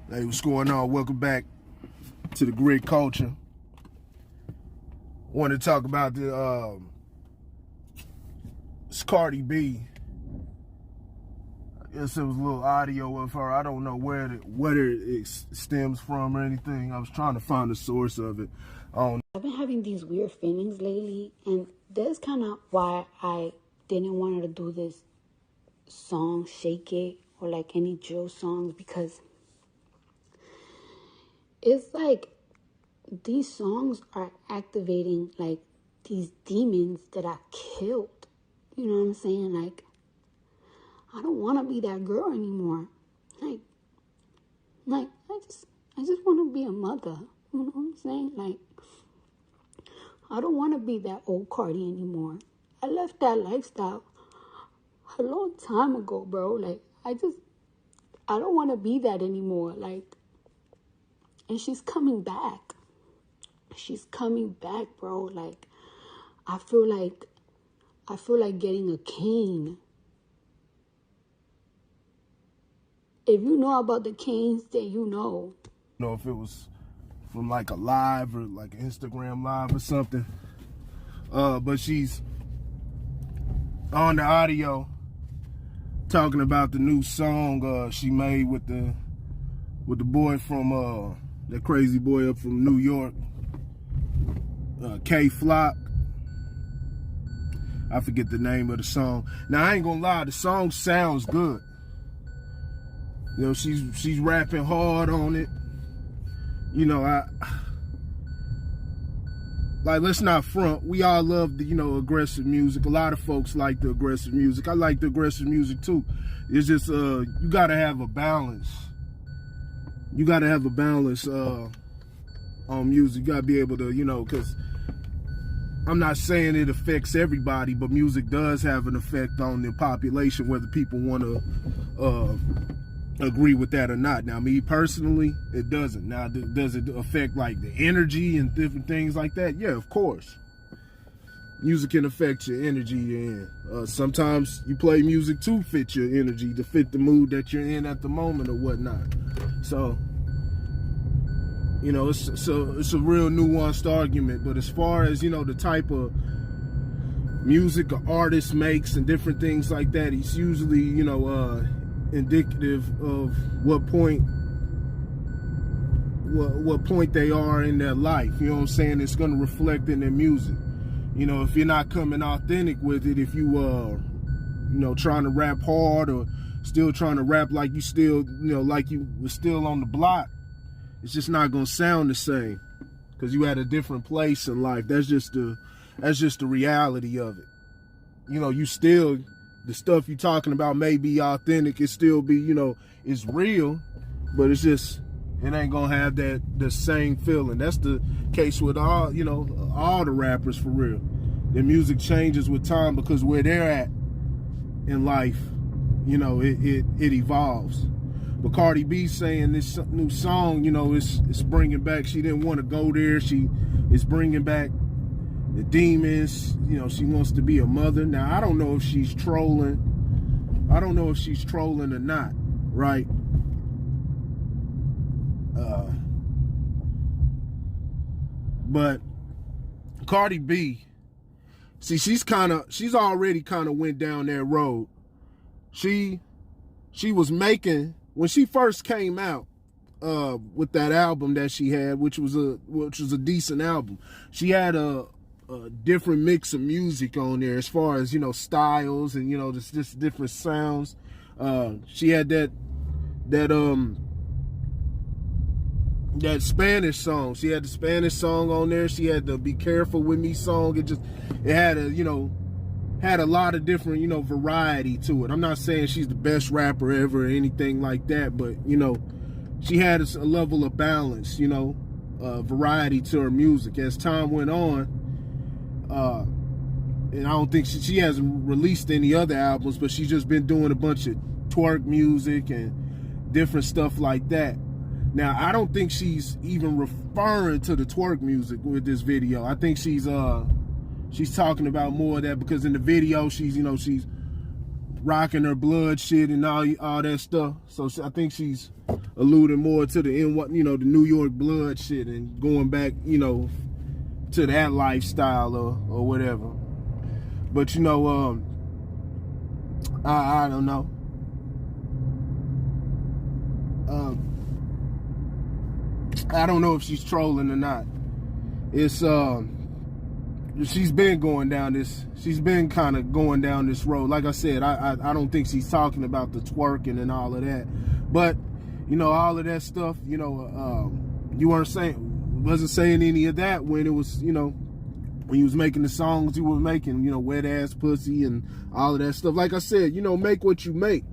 Hey, what's going on? Welcome back to the Grid Culture. Want to talk about it's Cardi B. I guess it was a little audio of her. I don't know where it stems from or anything. I was trying to find the source of it. I've been having these weird feelings lately, and that's kind of why I didn't want to do this song, Shake It, or like any drill songs, because it's like these songs are activating like these demons that I killed. You know what I'm saying? Like, I don't want to be that girl anymore. Like I just want to be a mother. You know what I'm saying? Like, I don't want to be that old Cardi anymore. I left that lifestyle a long time ago, bro. Like, I don't want to be that anymore. Like, and she's coming back. She's coming back, bro. Like, I feel like getting a cane. If you know about the canes, then you know. Know if it was from like a live or like an Instagram live or something. But she's on the audio talking about the new song she made with the boy from that crazy boy up from New York, K Flock. I forget the name of the song. Now I ain't gonna lie, the song sounds good. You know, she's rapping hard on it. You know, let's not front. We all love the, aggressive music. A lot of folks like the aggressive music. I like the aggressive music too. It's just you gotta have a balance. You gotta have a balance on music. You gotta be able to, because I'm not saying it affects everybody, but music does have an effect on the population, whether people want to agree with that or not. Now, me personally, it doesn't. Now, does it affect like the energy and different things like that? Yeah, of course. Music can affect your energy you're in. Sometimes you play music to fit your energy, to fit the mood that you're in at the moment or whatnot. So, it's a real nuanced argument. But as far as, the type of music an artist makes and different things like that, it's usually, indicative of what point they are in their life. You know what I'm saying? It's going to reflect in their music. If you're not coming authentic with it, if you trying to rap hard or still trying to rap like you still, like you were still on the block, it's just not going to sound the same because you at a different place in life. That's just the reality of it. You still, the stuff you're talking about may be authentic, it still be, it's real, but it ain't gonna have the same feeling. That's the case with all the rappers for real. Their music changes with time because where they're at in life, it evolves. But Cardi B saying this new song, it's bringing back, she didn't want to go there. She is bringing back the demons. She wants to be a mother. Now, I don't know if she's trolling. I don't know if she's trolling or not, right? But Cardi B, see, she's already kind of went down that road. She was making, when she first came out with that album that she had, which was a decent album. She had a different mix of music on there as far as, styles and, just different sounds. She had that Spanish song. She had the Spanish song on there. She had the Be Careful With Me song. It had a lot of different, variety to it. I'm not saying she's the best rapper ever or anything like that, but, she had a level of balance, variety to her music. As time went on, and I don't think she hasn't released any other albums, but she's just been doing a bunch of twerk music and different stuff like that. Now, I don't think she's even referring to the twerk music with this video. I think she's talking about more of that because in the video she's rocking her blood shit and all that stuff. So I think she's alluding more to the the New York blood shit and going back, to that lifestyle or whatever. But I don't know. I don't know if she's trolling or not. It's she's been going down this. She's been kind of going down this road. Like I said, I don't think she's talking about the twerking and all of that. But all of that stuff. You wasn't saying any of that when it was when you was making the songs you were making. Wet ass pussy and all of that stuff. Like I said, make what you make.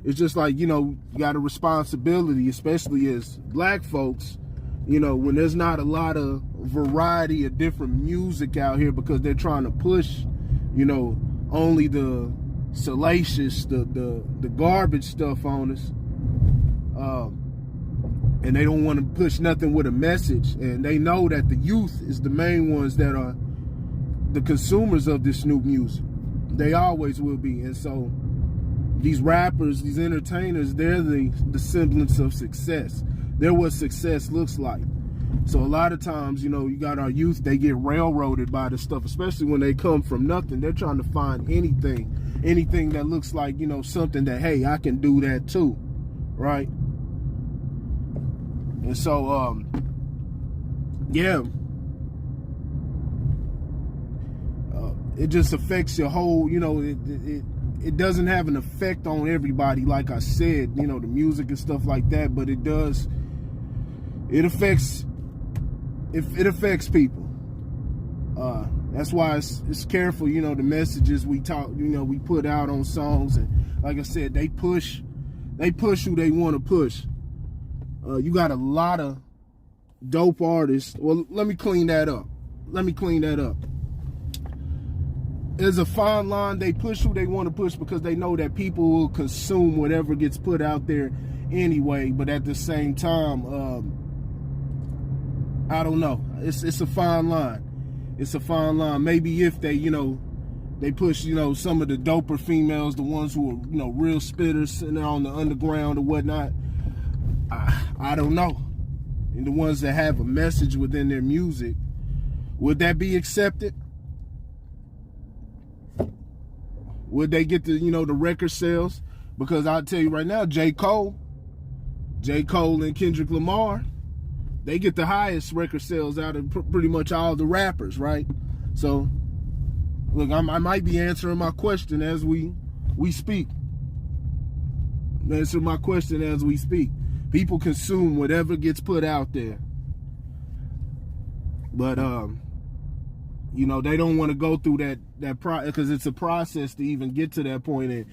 It's just like you got a responsibility, especially as black folks. When there's not a lot of variety of different music out here because they're trying to push, only the salacious, the garbage stuff on us. And they don't want to push nothing with a message. And they know that the youth is the main ones that are the consumers of this new music. They always will be. And so these rappers, these entertainers, they're the semblance of success. They're what success looks like. So a lot of times, you got our youth, they get railroaded by this stuff, especially when they come from nothing. They're trying to find anything that looks like, something that, hey, I can do that too, right? And so, yeah, it just affects your whole, it doesn't have an effect on everybody, like I said, the music and stuff like that, but it does. It affects people. That's why it's careful, the messages we talk, we put out on songs. And like I said, they push who they want to push. You got a lot of dope artists. Well, let me clean that up. There's a fine line. They push who they want to push because they know that people will consume whatever gets put out there anyway. But at the same time, I don't know. It's a fine line. It's a fine line. Maybe if they, they push, some of the doper females, the ones who are, real spitters and on the underground or whatnot. I don't know. And the ones that have a message within their music, would that be accepted? Would they get the, the record sales? Because I'll tell you right now, J. Cole and Kendrick Lamar, they get the highest record sales out of pretty much all the rappers, right? So, look, I might be answering my question as we speak. Answer my question as we speak. People consume whatever gets put out there. But, they don't want to go through that process because it's a process to even get to that point. And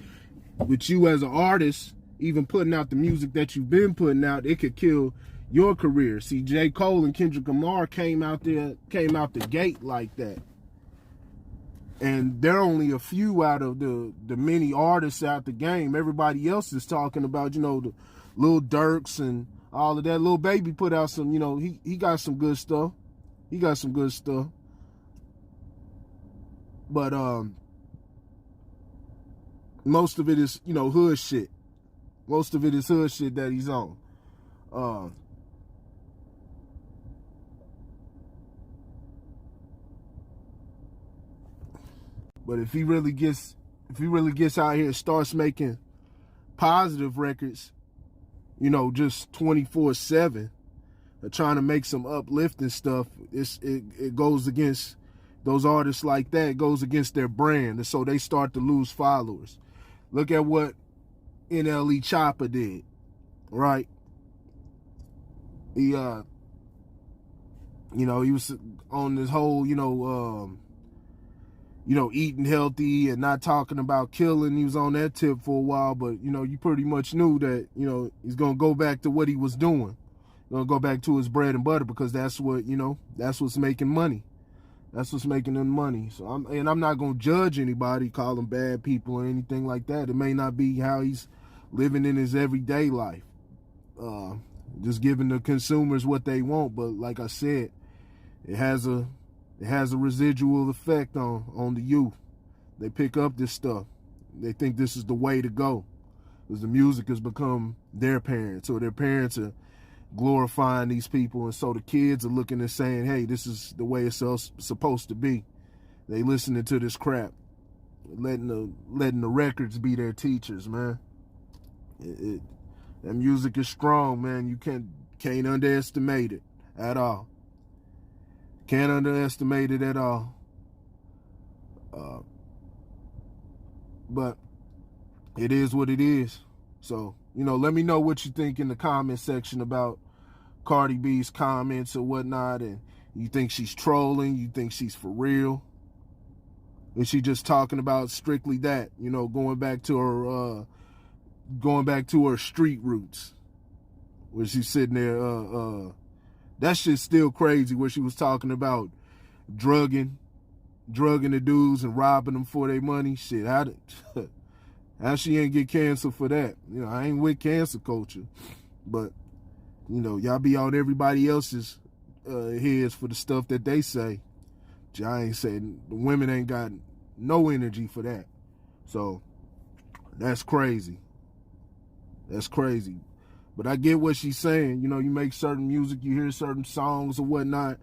with you as an artist, even putting out the music that you've been putting out, it could kill your career. See, J. Cole and Kendrick Lamar came out the gate like that. And they're only a few out of the many artists out the game. Everybody else is talking about, the Lil Durks and all of that. Lil Baby put out some, he got some good stuff. But most of it is, hood shit. Most of it is hood shit that he's on. But if he really gets out here and starts making positive records, just 24/7, trying to make some uplifting stuff, it goes against those artists like that. It goes against their brand, and so they start to lose followers. Look at what NLE Choppa did, right? He, he was on this whole, eating healthy and not talking about killing. He was on that tip for a while, but, you pretty much knew that, he's going to go back to what he was doing. Going to go back to his bread and butter because that's what, that's what's making money. That's what's making them money. So I'm not going to judge anybody, call them bad people or anything like that. It may not be how he's living in his everyday life. Just giving the consumers what they want. But like I said, it has a residual effect on the youth. They pick up this stuff. They think this is the way to go, because the music has become their parents, or their parents are glorifying these people, and so the kids are looking and saying, hey, this is the way it's supposed to be. They listening to this crap, letting the records be their teachers, man. That music is strong, man. You can't underestimate it at all. Can't underestimate it at all. But it is what it is. So, let me know what you think in the comment section about Cardi B's comments or whatnot. And you think she's trolling? You think she's for real? Is she just talking about strictly that? Going back to her street roots, where she's sitting there. That shit's still crazy. Where she was talking about drugging the dudes and robbing them for their money. Shit, how she ain't get canceled for that? I ain't with cancel culture, but y'all be on everybody else's heads for the stuff that they say. I ain't saying the women ain't got no energy for that. So that's crazy. That's crazy. But I get what she's saying. You make certain music, you hear certain songs or whatnot.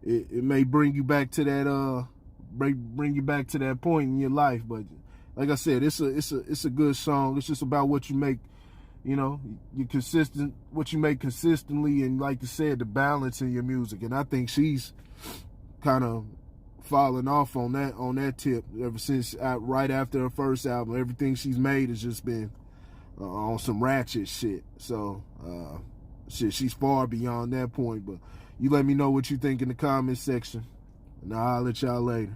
It may bring you back to that bring you back to that point in your life. But like I said, it's a good song. It's just about what you make. You're consistent, what you make consistently, and like you said, the balance in your music. And I think she's kind of falling off on that tip ever since right after her first album. Everything she's made has just been on some ratchet shit. So she's far beyond that point. But you let me know what you think in the comment section, and I'll holler at y'all later.